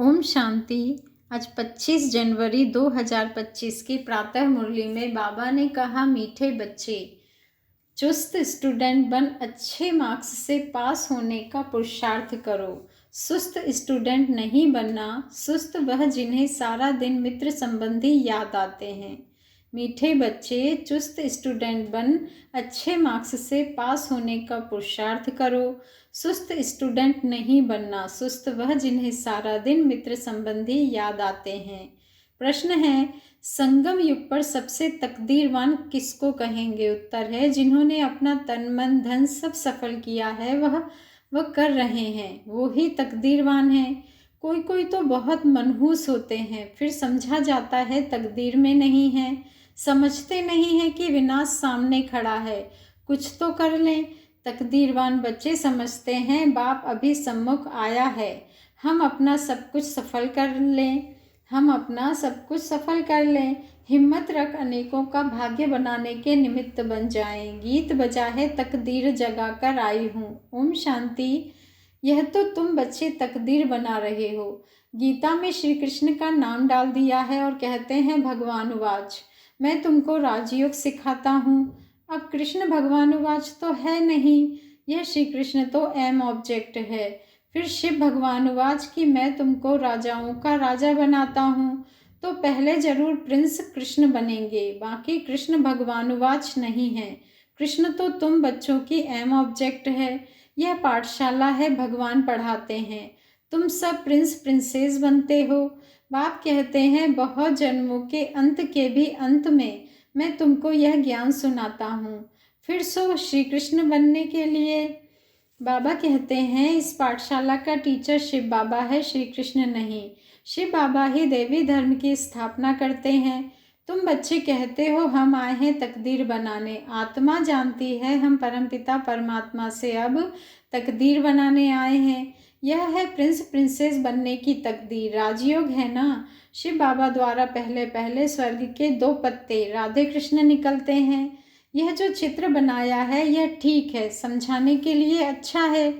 ओम शांति। आज 25 जनवरी 2025 की प्रातः मुरली में बाबा ने कहा, मीठे बच्चे, चुस्त स्टूडेंट बन अच्छे मार्क्स से पास होने का पुरुषार्थ करो। सुस्त स्टूडेंट नहीं बनना। सुस्त वह जिन्हें सारा दिन मित्र संबंधी याद आते हैं। मीठे बच्चे, चुस्त स्टूडेंट बन अच्छे मार्क्स से पास होने का पुरुषार्थ करो। सुस्त स्टूडेंट नहीं बनना। सुस्त वह जिन्हें सारा दिन मित्र संबंधी याद आते हैं। प्रश्न है, संगम युग पर सबसे तकदीरवान किसको कहेंगे? उत्तर है, जिन्होंने अपना तन मन धन सब सफल किया है, वह कर रहे हैं, वो ही तकदीरवान है। कोई कोई तो बहुत मनहूस होते हैं, फिर समझा जाता है तकदीर में नहीं है। समझते नहीं है कि विनाश सामने खड़ा है, कुछ तो कर लें। तकदीरवान बच्चे समझते हैं बाप अभी सम्मुख आया है, हम अपना सब कुछ सफल कर लें। हिम्मत रख, अनेकों का भाग्य बनाने के निमित्त बन जाएं। गीत बजा है तकदीर जगा कर आई हूँ। ओम शांति। यह तो तुम बच्चे तकदीर बना रहे हो। गीता में श्री कृष्ण का नाम डाल दिया है और कहते हैं, भगवानुवाच, मैं तुमको राजयोग सिखाता हूँ। अब कृष्ण भगवानुवाच तो है नहीं, यह श्री कृष्ण तो एम ऑब्जेक्ट है। फिर शिव भगवानुवाच कि मैं तुमको राजाओं का राजा बनाता हूँ, तो पहले जरूर प्रिंस कृष्ण बनेंगे, बाकी कृष्ण भगवानुवाच नहीं है। कृष्ण तो तुम बच्चों की एम ऑब्जेक्ट है। यह पाठशाला है, भगवान पढ़ाते हैं, तुम सब प्रिंस प्रिंसेस बनते हो। बाप कहते हैं, बहुत जन्मों के अंत के भी अंत में मैं तुमको यह ज्ञान सुनाता हूँ, फिर सो श्री कृष्ण बनने के लिए। बाबा कहते हैं, इस पाठशाला का टीचर शिव बाबा है, श्री कृष्ण नहीं। शिव बाबा ही देवी धर्म की स्थापना करते हैं। तुम बच्चे कहते हो हम आए हैं तकदीर बनाने। आत्मा जानती है हम परमपिता परमात्मा से अब तकदीर बनाने आए हैं। यह है प्रिंस प्रिंसेस बनने की तकदीर, राजयोग है ना। शिव बाबा द्वारा पहले पहले स्वर्ग के 2 पत्ते राधे कृष्ण निकलते हैं। यह जो चित्र बनाया है यह ठीक है, समझाने के लिए अच्छा है।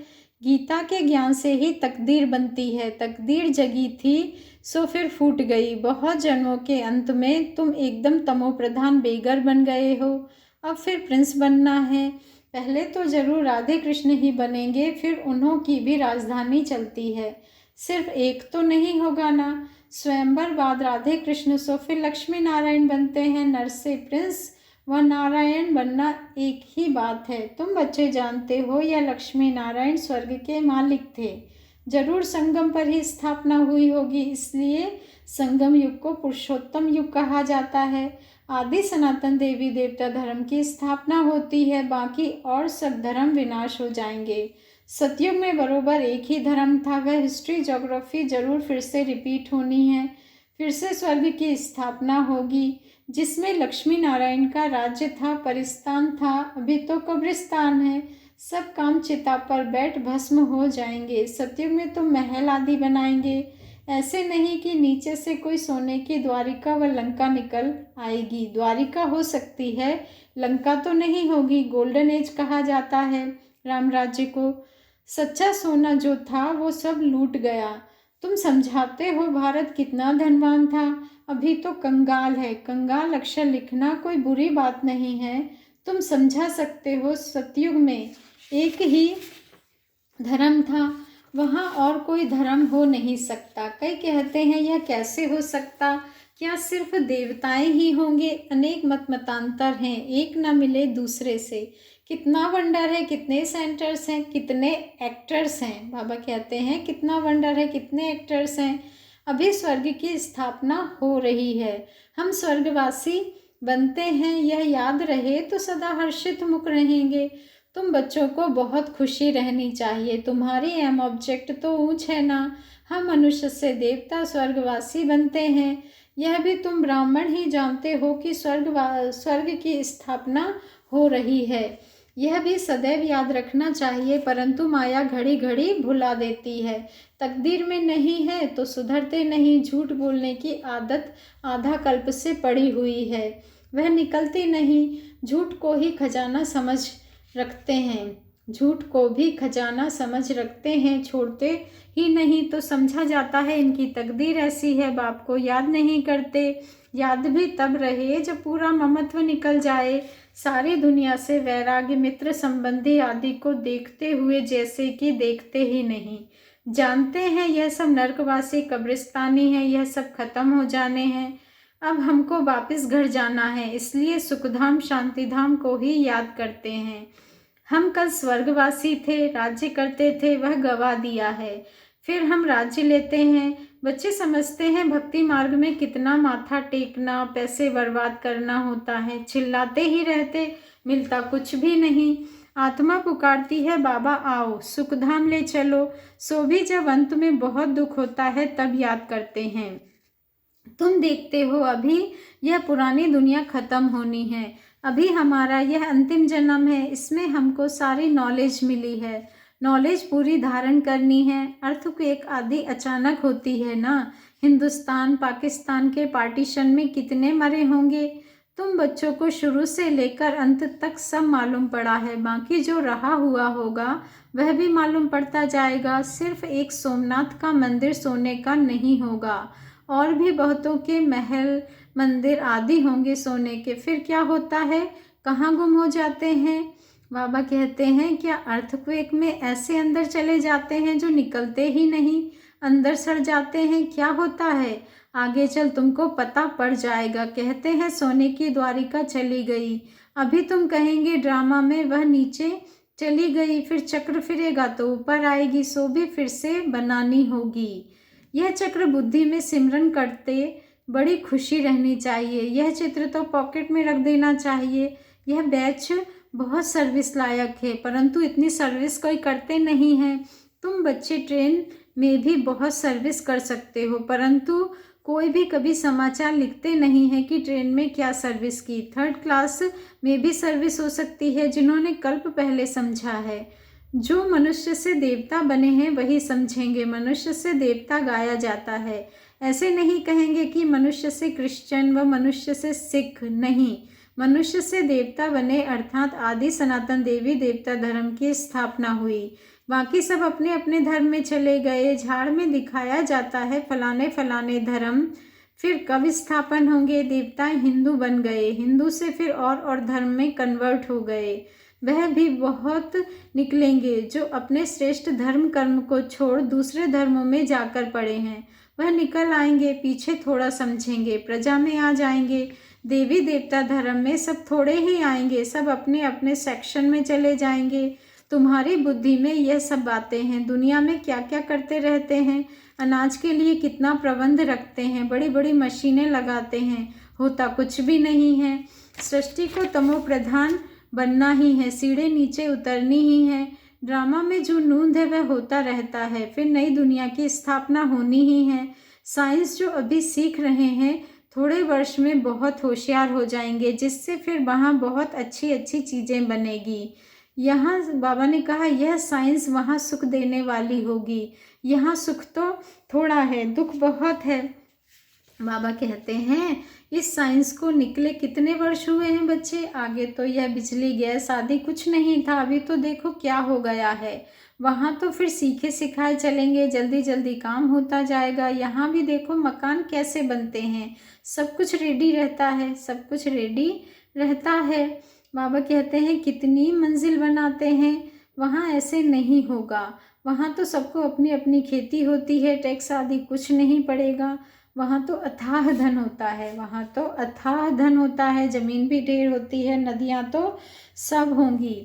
गीता के ज्ञान से ही तकदीर बनती है। तकदीर जगी थी सो फिर फूट गई। बहुत जन्मों के अंत में तुम एकदम तमोप्रधान बेगर बन गए हो, अब फिर प्रिंस बनना है। पहले तो जरूर राधे कृष्ण ही बनेंगे, फिर उन्हों की भी राजधानी चलती है। सिर्फ एक तो नहीं होगा ना। स्वयंवर बाद राधे कृष्ण सो फिर लक्ष्मी नारायण बनते हैं। नर से प्रिंस व नारायण बनना एक ही बात है। तुम बच्चे जानते हो यह लक्ष्मी नारायण स्वर्ग के मालिक थे। जरूर संगम पर ही स्थापना हुई होगी, इसलिए संगम युग को पुरुषोत्तम युग कहा जाता है। आदि सनातन देवी देवता धर्म की स्थापना होती है, बाकी और सब धर्म विनाश हो जाएंगे। सतयुग में बरोबर एक ही धर्म था, वह हिस्ट्री ज्योग्राफी जरूर फिर से रिपीट होनी है। फिर से स्वर्ग की स्थापना होगी, जिसमें लक्ष्मी नारायण का राज्य था, परिस्तान था, अभी तो कब्रिस्तान है। सब काम चिता पर बैठ भस्म हो जाएंगे। सतयुग में तो महल आदि बनाएंगे, ऐसे नहीं कि नीचे से कोई सोने की द्वारिका व लंका निकल आएगी। द्वारिका हो सकती है, लंका तो नहीं होगी। गोल्डन एज कहा जाता है राम राज्य को। सच्चा सोना जो था वो सब लूट गया। तुम समझाते हो भारत कितना धनवान था, अभी तो कंगाल है। कंगाल अक्षर लिखना कोई बुरी बात नहीं है। तुम समझा सकते हो सतयुग में एक ही धर्म था, वहाँ और कोई धर्म हो नहीं सकता। कई कहते हैं यह कैसे हो सकता, क्या सिर्फ देवताएं ही होंगे? अनेक मत मतांतर हैं, एक ना मिले दूसरे से। कितना वंडर है, कितने सेंटर्स हैं, कितने एक्टर्स हैं। बाबा कहते हैं कितना वंडर है, कितने एक्टर्स हैं। अभी स्वर्ग की स्थापना हो रही है, हम स्वर्गवासी बनते हैं, यह याद रहे तो सदा हर्षित मुख रहेंगे। तुम बच्चों को बहुत खुशी रहनी चाहिए, तुम्हारी एम ऑब्जेक्ट तो ऊंच है ना। हम मनुष्य से देवता स्वर्गवासी बनते हैं, यह भी तुम ब्राह्मण ही जानते हो कि स्वर्ग की स्थापना हो रही है। यह भी सदैव याद रखना चाहिए, परंतु माया घड़ी घड़ी भुला देती है। तकदीर में नहीं है तो सुधरते नहीं। झूठ बोलने की आदत आधा कल्प से पड़ी हुई है, वह निकलती नहीं। झूठ को ही खजाना समझ रखते हैं। झूठ को भी खजाना समझ रखते हैं, छोड़ते ही नहीं तो समझा जाता है इनकी तकदीर ऐसी है। बाप को याद नहीं करते, याद भी तब रहे जब पूरा ममत्व निकल जाए। सारी दुनिया से वैराग्य, मित्र संबंधी आदि को देखते हुए जैसे कि देखते ही नहीं। जानते हैं यह सब नरकवासी कब्रिस्तानी है, यह सब खत्म हो जाने हैं। अब हमको वापस घर जाना है, इसलिए सुखधाम शांतिधाम को ही याद करते हैं। हम कल स्वर्गवासी थे, राज्य करते थे, वह गवा दिया है, फिर हम राज्य लेते हैं। बच्चे समझते हैं भक्ति मार्ग में कितना माथा टेकना, पैसे बर्बाद करना होता है। चिल्लाते ही रहते, मिलता कुछ भी नहीं। आत्मा पुकारती है, बाबा आओ, सुखधाम ले चलो। सो भी जब अंत में बहुत दुख होता है तब याद करते हैं। तुम देखते हो अभी यह पुरानी दुनिया खत्म होनी है, अभी हमारा यह अंतिम जन्म है, इसमें हमको सारी नॉलेज मिली है। नॉलेज पूरी धारण करनी है। अर्थक्वेक आदि अचानक होती है ना। हिंदुस्तान पाकिस्तान के पार्टीशन में कितने मरे होंगे। तुम बच्चों को शुरू से लेकर अंत तक सब मालूम पड़ा है, बाकी जो रहा हुआ होगा वह भी मालूम पड़ता जाएगा। सिर्फ एक सोमनाथ का मंदिर सोने का नहीं होगा, और भी बहुतों के महल मंदिर आदि होंगे सोने के। फिर क्या होता है, कहाँ गुम हो जाते हैं। बाबा कहते हैं क्या अर्थक्वेक में ऐसे अंदर चले जाते हैं जो निकलते ही नहीं, अंदर सड़ जाते हैं। क्या होता है आगे चल तुमको पता पड़ जाएगा। कहते हैं सोने की द्वारिका चली गई, अभी तुम कहेंगे ड्रामा में वह नीचे चली गई, फिर चक्र फिरेगा तो ऊपर आएगी, सो भी फिर से बनानी होगी। यह चक्र बुद्धि में सिमरन करते बड़ी खुशी रहनी चाहिए। यह चित्र तो पॉकेट में रख देना चाहिए। यह बैच बहुत सर्विस लायक है, परंतु इतनी सर्विस कोई करते नहीं है। तुम बच्चे ट्रेन में भी बहुत सर्विस कर सकते हो, परंतु कोई भी कभी समाचार लिखते नहीं है कि ट्रेन में क्या सर्विस की। थर्ड क्लास में भी सर्विस हो सकती है, जिन्होंने कल्प पहले समझा है। जो मनुष्य से देवता बने हैं वही समझेंगे। मनुष्य से देवता गाया जाता है, ऐसे नहीं कहेंगे कि मनुष्य से क्रिश्चियन व मनुष्य से सिख नहीं। मनुष्य से देवता बने अर्थात आदि सनातन देवी देवता धर्म की स्थापना हुई। बाकी सब अपने अपने धर्म में चले गए। झाड़ में दिखाया जाता है फलाने फलाने धर्म, फिर कब स्थापन होंगे। देवताएं हिंदू बन गए, हिंदू से फिर और धर्म में कन्वर्ट हो गए। वह भी बहुत निकलेंगे जो अपने श्रेष्ठ धर्म कर्म को छोड़ दूसरे धर्मों में जाकर पड़े हैं। वह निकल आएंगे, पीछे थोड़ा समझेंगे, प्रजा में आ जाएंगे। देवी देवता धर्म में सब थोड़े ही आएंगे, सब अपने अपने सेक्शन में चले जाएंगे। तुम्हारी बुद्धि में यह सब बातें हैं। दुनिया में क्या क्या करते रहते हैं, अनाज के लिए कितना प्रबंध रखते हैं, बड़ी बड़ी मशीनें लगाते हैं, होता कुछ भी नहीं है। सृष्टि को तमो प्रधान बनना ही है, सीढ़े नीचे उतरनी ही है। ड्रामा में जो नूंद है वह होता रहता है, फिर नई दुनिया की स्थापना होनी ही है। साइंस जो अभी सीख रहे हैं थोड़े वर्ष में बहुत होशियार हो जाएंगे, जिससे फिर वहाँ बहुत अच्छी अच्छी चीज़ें बनेगी। यहाँ बाबा ने कहा यह साइंस वहाँ सुख देने वाली होगी। यहाँ सुख तो थोड़ा है, दुख बहुत है। बाबा कहते हैं इस साइंस को निकले कितने वर्ष हुए हैं बच्चे। आगे तो यह बिजली गैस आदि कुछ नहीं था, अभी तो देखो क्या हो गया है। वहाँ तो फिर सीखे सिखाए चलेंगे, जल्दी जल्दी काम होता जाएगा। यहाँ भी देखो मकान कैसे बनते हैं, सब कुछ रेडी रहता है, सब कुछ रेडी रहता है। बाबा कहते हैं कितनी मंजिल बनाते हैं, वहाँ ऐसे नहीं होगा। वहाँ तो सबको अपनी अपनी खेती होती है, टैक्स आदि कुछ नहीं पड़ेगा। वहाँ तो अथाह धन होता है, वहाँ तो अथाह धन होता है, ज़मीन भी ढेर होती है, नदियाँ तो सब होंगी,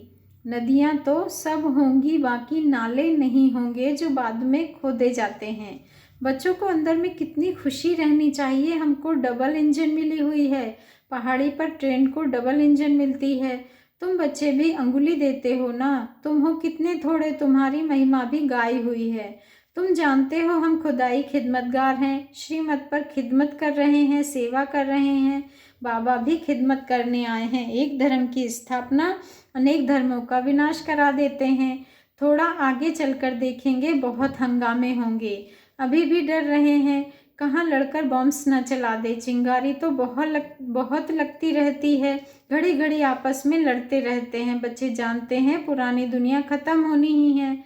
नदियाँ तो सब होंगी, बाकी नाले नहीं होंगे जो बाद में खोदे जाते हैं। बच्चों को अंदर में कितनी खुशी रहनी चाहिए। हमको डबल इंजन मिली हुई है, पहाड़ी पर ट्रेन को डबल इंजन मिलती है। तुम बच्चे भी अंगुली देते हो ना, तुम हो कितने थोड़े, तुम्हारी महिमा भी गाई हुई है। तुम जानते हो हम खुदाई खिदमतगार हैं, श्रीमत पर खिदमत कर रहे हैं, सेवा कर रहे हैं। बाबा भी खिदमत करने आए हैं। एक धर्म की स्थापना अनेक धर्मों का विनाश करा देते हैं। थोड़ा आगे चलकर देखेंगे बहुत हंगामे होंगे। अभी भी डर रहे हैं, कहाँ लड़कर बॉम्ब्स न चला दे। चिंगारी तो बहुत लगती रहती है, घड़ी घड़ी आपस में लड़ते रहते हैं। बच्चे जानते हैं पुरानी दुनिया ख़त्म होनी ही है,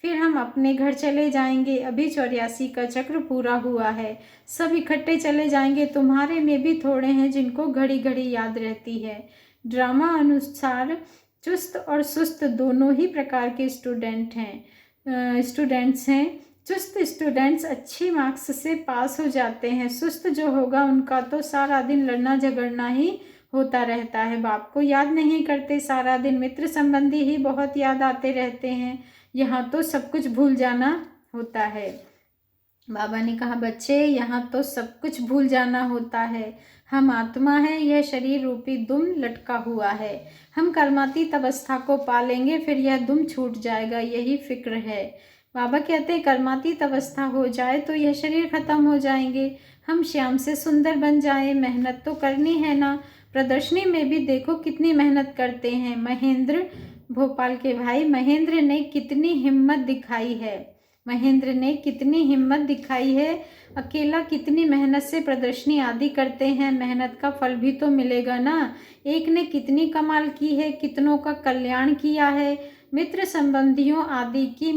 फिर हम अपने घर चले जाएंगे। अभी 84 का चक्र पूरा हुआ है, सब इकट्ठे चले जाएंगे। तुम्हारे में भी थोड़े हैं जिनको घड़ी घड़ी याद रहती है। ड्रामा अनुसार चुस्त और सुस्त दोनों ही प्रकार के स्टूडेंट्स हैं। चुस्त स्टूडेंट्स अच्छी मार्क्स से पास हो जाते हैं। सुस्त जो होगा उनका तो सारा दिन लड़ना झगड़ना ही होता रहता है। बाप को याद नहीं करते, सारा दिन मित्र संबंधी ही बहुत याद आते रहते हैं। यहाँ तो सब कुछ भूल जाना होता है। बाबा ने कहा, बच्चे यहाँ तो सब कुछ भूल जाना होता है। हम आत्मा है, यह शरीर रूपी दुम लटका हुआ है। हम कर्मातीत अवस्था को पालेंगे, फिर यह दुम छूट जाएगा, यही फिक्र है। बाबा कहते हैं कर्मातीत अवस्था हो जाए तो यह शरीर खत्म हो जाएंगे, हम श्याम से सुंदर बन जाएं। मेहनत तो करनी है ना। प्रदर्शनी में भी देखो कितनी मेहनत करते हैं। महेंद्र, भोपाल के भाई महेंद्र ने कितनी हिम्मत दिखाई है। अकेला कितनी मेहनत से प्रदर्शनी आदि करते हैं। मेहनत का फल भी तो मिलेगा ना। एक ने कितनी कमाल की है, कितनों का कल्याण किया है। मित्र संबंधियों आदि की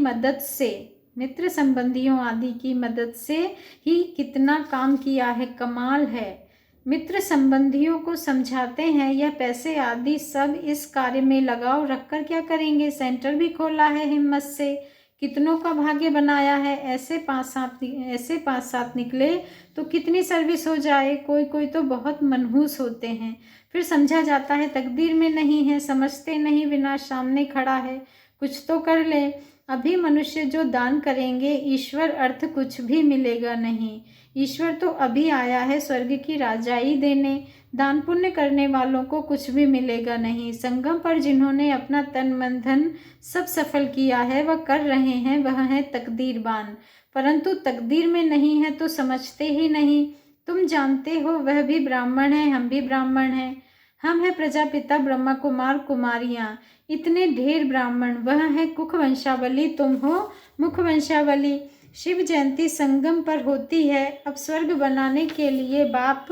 मदद से ही कितना काम किया है, कमाल है। मित्र संबंधियों को समझाते हैं, यह पैसे आदि सब इस कार्य में लगाओ, रखकर क्या करेंगे। सेंटर भी खोला है हिम्मत से, कितनों का भाग्य बनाया है। ऐसे 5-7 निकले तो कितनी सर्विस हो जाए। कोई तो बहुत मनहूस होते हैं, फिर समझा जाता है तकदीर में नहीं है। समझते नहीं, विनाश सामने खड़ा है, कुछ तो कर ले। अभी मनुष्य जो दान करेंगे, ईश्वर अर्थ कुछ भी मिलेगा नहीं। ईश्वर तो अभी आया है स्वर्ग की राजाई देने। दान पुण्य करने वालों को कुछ भी मिलेगा नहीं। संगम पर जिन्होंने अपना तन मन धन सब सफल किया है, वह कर रहे हैं, वह है तकदीरबान। परंतु तकदीर में नहीं है तो समझते ही नहीं। तुम जानते हो वह भी ब्राह्मण है, हम भी ब्राह्मण हैं। हम है प्रजापिता ब्रह्मा कुमार कुमारियाँ, इतने ढेर ब्राह्मण। वह है कुख वंशावली, तुम हो मुख वंशावली। शिव जयंती संगम पर होती है। अब स्वर्ग बनाने के लिए बाप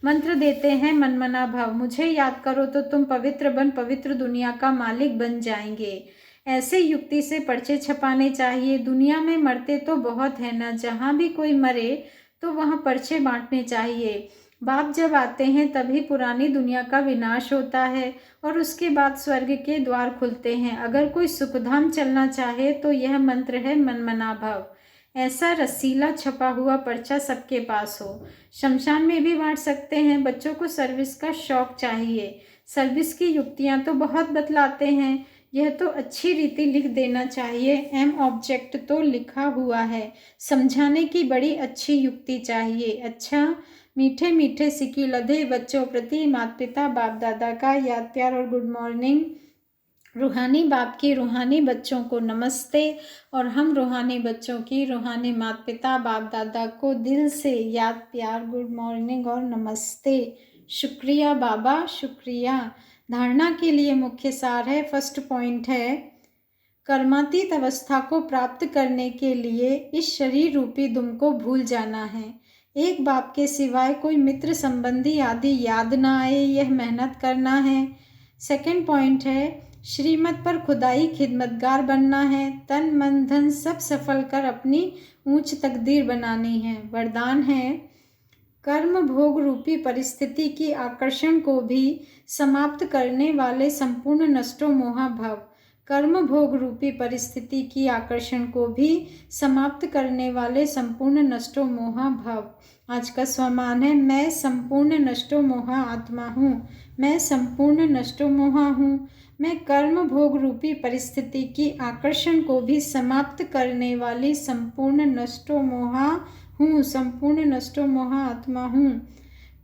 मंत्र देते हैं, मनमना भव। मुझे याद करो तो तुम पवित्र बन पवित्र दुनिया का मालिक बन जाएंगे। ऐसे युक्ति से पर्चे छपाने चाहिए। दुनिया में मरते तो बहुत है ना, जहाँ भी कोई मरे तो वहाँ पर्चे बांटने चाहिए। बाप जब आते हैं तभी पुरानी दुनिया का विनाश होता है और उसके बाद स्वर्ग के द्वार खुलते हैं। अगर कोई सुखधाम चलना चाहे तो यह मंत्र है, मनमना भव। ऐसा रसीला छपा हुआ पर्चा सबके पास हो। शमशान में भी बांट सकते हैं। बच्चों को सर्विस का शौक चाहिए। सर्विस की युक्तियाँ तो बहुत बतलाते हैं, यह तो अच्छी रीति लिख देना चाहिए। एम ऑब्जेक्ट तो लिखा हुआ है, समझाने की बड़ी अच्छी युक्ति चाहिए। अच्छा, मीठे मीठे सिक्की लदे बच्चों प्रति माता पिता बाप दादा का याद प्यार और गुड मॉर्निंग। रूहानी बाप की रूहानी बच्चों को नमस्ते, और हम रूहानी बच्चों की रूहानी माता पिता बाप दादा को दिल से याद प्यार गुड मॉर्निंग और नमस्ते। शुक्रिया बाबा, शुक्रिया। धारणा के लिए मुख्य सार है, फर्स्ट पॉइंट है, कर्मातीत अवस्था को प्राप्त करने के लिए इस शरीर रूपी दुम को भूल जाना है। एक बाप के सिवाय कोई मित्र संबंधी आदि याद ना आए, यह मेहनत करना है। सेकंड पॉइंट है, श्रीमत पर खुदाई खिदमतगार बनना है। तन मन धन सब सफल कर अपनी ऊंच तकदीर बनानी है। वरदान है, कर्म भोग रूपी परिस्थिति की आकर्षण को भी समाप्त करने वाले संपूर्ण नष्टो मोहा भव। कर्म भोग रूपी परिस्थिति की आकर्षण को भी समाप्त करने वाले संपूर्ण नष्टो मोहा भव। आज का स्वमान है, मैं संपूर्ण नष्टो मोहा आत्मा हूँ। मैं संपूर्ण नष्टो मोहा हूँ। मैं कर्म भोग रूपी परिस्थिति की आकर्षण को भी समाप्त करने वाली संपूर्ण नष्टो मोहा हूँ। संपूर्ण नष्टो मोहा आत्मा हूँ।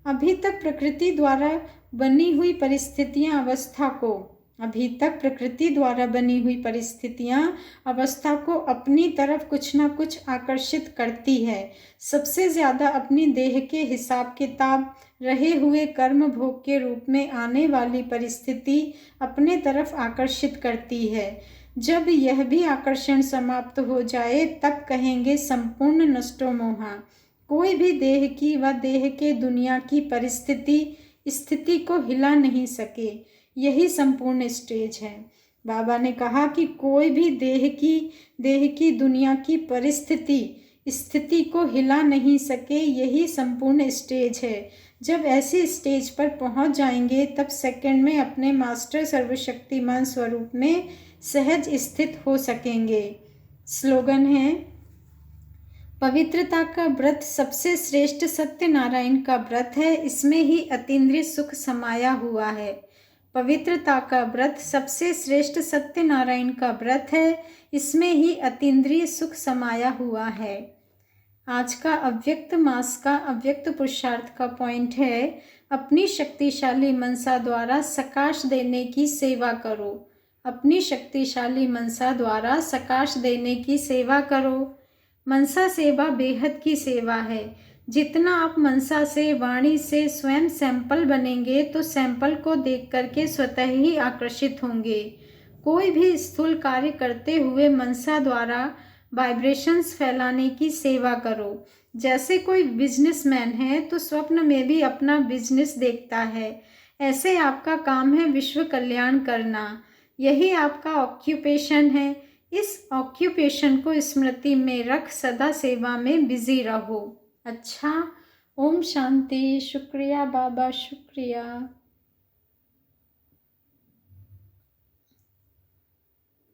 अभी तक प्रकृति द्वारा बनी हुई परिस्थितियाँ अवस्था को अपनी तरफ कुछ ना कुछ आकर्षित करती है। सबसे ज़्यादा अपनी देह के हिसाब किताब रहे हुए कर्म भोग के रूप में आने वाली परिस्थिति अपने तरफ आकर्षित करती है। जब यह भी आकर्षण समाप्त हो जाए तब कहेंगे संपूर्ण नष्टो मोहा। कोई भी देह की व देह के दुनिया की स्थिति को हिला नहीं सके। यही संपूर्ण स्टेज है। बाबा ने कहा कि कोई भी देह की दुनिया की स्थिति को हिला नहीं सके, यही संपूर्ण स्टेज है। जब ऐसी स्टेज पर पहुंच जाएंगे तब सेकंड में अपने मास्टर सर्वशक्तिमान स्वरूप में सहज स्थित हो सकेंगे। स्लोगन है, पवित्रता का व्रत सबसे श्रेष्ठ सत्यनारायण का व्रत है, इसमें ही अतीन्द्रिय सुख समाया हुआ है। पवित्रता का व्रत सबसे श्रेष्ठ सत्यनारायण का व्रत है, इसमें ही अतीन्द्रिय सुख समाया हुआ है। आज का अव्यक्त मास का अव्यक्त पुरुषार्थ का पॉइंट है, अपनी शक्तिशाली मनसा द्वारा सकाश देने की सेवा करो। अपनी शक्तिशाली मनसा द्वारा सकाश देने की सेवा करो। मनसा सेवा बेहद की सेवा है। जितना आप मनसा से, वाणी से स्वयं सैंपल बनेंगे तो सैंपल को देख करके स्वतः ही आकर्षित होंगे। कोई भी स्थूल कार्य करते हुए मनसा द्वारा वाइब्रेशंस फैलाने की सेवा करो। जैसे कोई बिजनेसमैन है तो स्वप्न में भी अपना बिजनेस देखता है, ऐसे आपका काम है विश्व कल्याण करना। यही आपका ऑक्यूपेशन है। इस ऑक्यूपेशन को स्मृति में रख सदा सेवा में बिजी रहो। अच्छा, ओम शांति। शुक्रिया बाबा, शुक्रिया।